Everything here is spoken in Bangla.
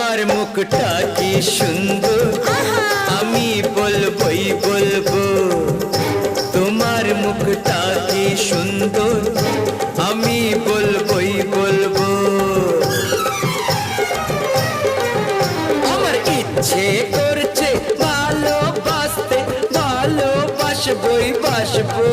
তোমার মুখটা কি সুন্দর, আমি বলবই বলবো। তোমার মুখটা কি সুন্দর, আমি বলবই বলবো। আমার ইচ্ছে করছে ভালোবাসতে, ভালোবাসবই বাসবো।